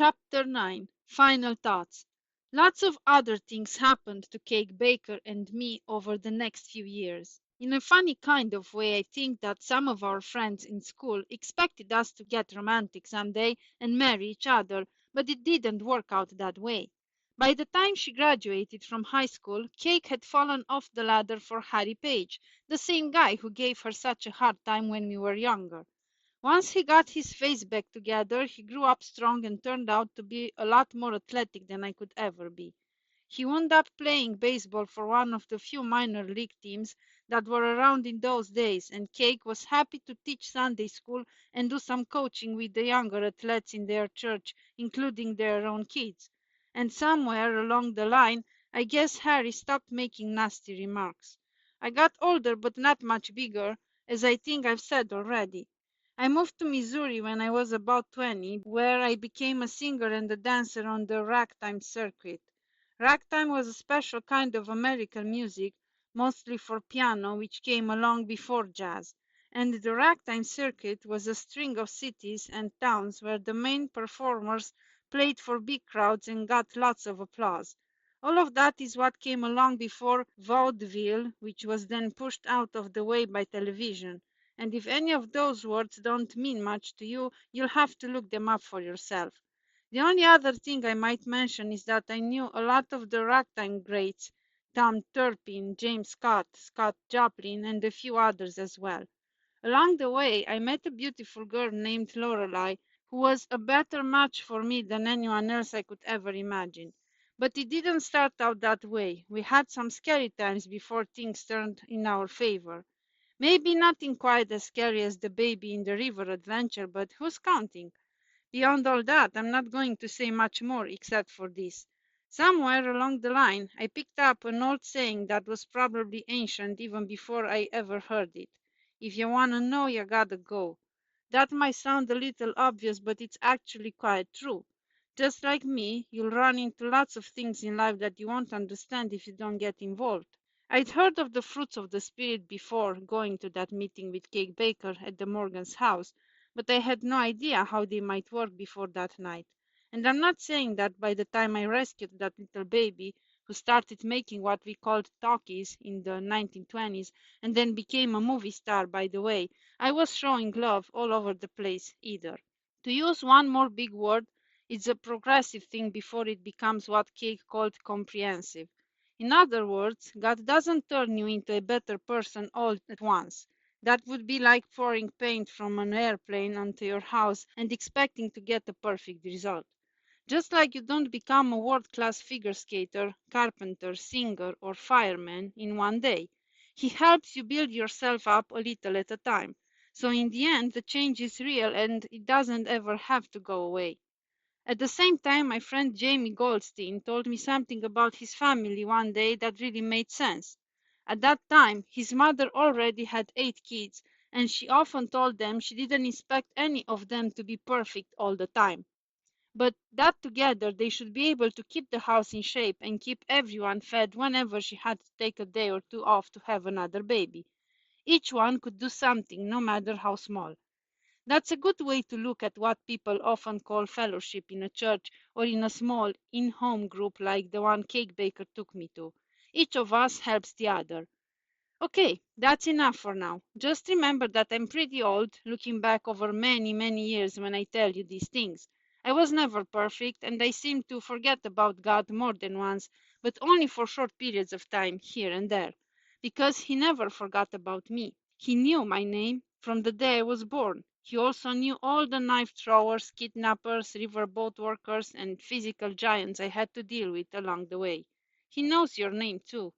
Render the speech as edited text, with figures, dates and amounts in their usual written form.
Chapter 9 Final Thoughts. Lots of other things happened to Cake Baker and me over the next few years. In a funny kind of way, I think that some of our friends in school expected us to get romantic someday and marry each other, but it didn't work out that way. By the time she graduated from high school, Cake had fallen off the ladder for Harry Page, the same guy who gave her such a hard time when we were younger. Once he got his face back together, he grew up strong and turned out to be a lot more athletic than I could ever be. He wound up playing baseball for one of the few minor league teams that were around in those days, and Cake was happy to teach Sunday school and do some coaching with the younger athletes in their church, including their own kids. And somewhere along the line, I guess Harry stopped making nasty remarks. I got older, but not much bigger, as I think I've said already. I moved to Missouri when I was about 20, where I became a singer and a dancer on the ragtime circuit. Ragtime was a special kind of American music, mostly for piano, which came along before jazz. And the ragtime circuit was a string of cities and towns where the main performers played for big crowds and got lots of applause. All of that is what came along before vaudeville, which was then pushed out of the way by television. And if any of those words don't mean much to you, you'll have to look them up for yourself. The only other thing I might mention is that I knew a lot of the ragtime greats, Tom Turpin, James Scott, Scott Joplin, and a few others as well. Along the way, I met a beautiful girl named Lorelei, who was a better match for me than anyone else I could ever imagine. But it didn't start out that way. We had some scary times before things turned in our favor. Maybe nothing quite as scary as the baby in the river adventure, but who's counting? Beyond all that, I'm not going to say much more except for this. Somewhere along the line, I picked up an old saying that was probably ancient even before I ever heard it. If you wanna know, you gotta go. That might sound a little obvious, but it's actually quite true. Just like me, you'll run into lots of things in life that you won't understand if you don't get involved. I'd heard of the fruits of the Spirit before going to that meeting with Cake Baker at the Morgan's house, but I had no idea how they might work before that night. And I'm not saying that by the time I rescued that little baby who started making what we called talkies in the 1920s and then became a movie star, by the way, I was showing love all over the place either. To use one more big word, it's a progressive thing before it becomes what Cake called comprehensive. In other words, God doesn't turn you into a better person all at once. That would be like pouring paint from an airplane onto your house and expecting to get a perfect result. Just like you don't become a world-class figure skater, carpenter, singer, or fireman in one day. He helps you build yourself up a little at a time. So in the end, the change is real and it doesn't ever have to go away. At the same time, my friend Jamie Goldstein told me something about his family one day that really made sense. At that time, his mother already had 8 kids, and she often told them she didn't expect any of them to be perfect all the time, but that together they should be able to keep the house in shape and keep everyone fed whenever she had to take a day or two off to have another baby. Each one could do something, no matter how small. That's a good way to look at what people often call fellowship in a church or in a small in-home group like the one Cake Baker took me to. Each of us helps the other. Okay, that's enough for now. Just remember that I'm pretty old, looking back over many, many years when I tell you these things. I was never perfect, and I seem to forget about God more than once, but only for short periods of time here and there. Because He never forgot about me. He knew my name from the day I was born. He also knew all the knife throwers, kidnappers, riverboat workers, and physical giants I had to deal with along the way. He knows your name too.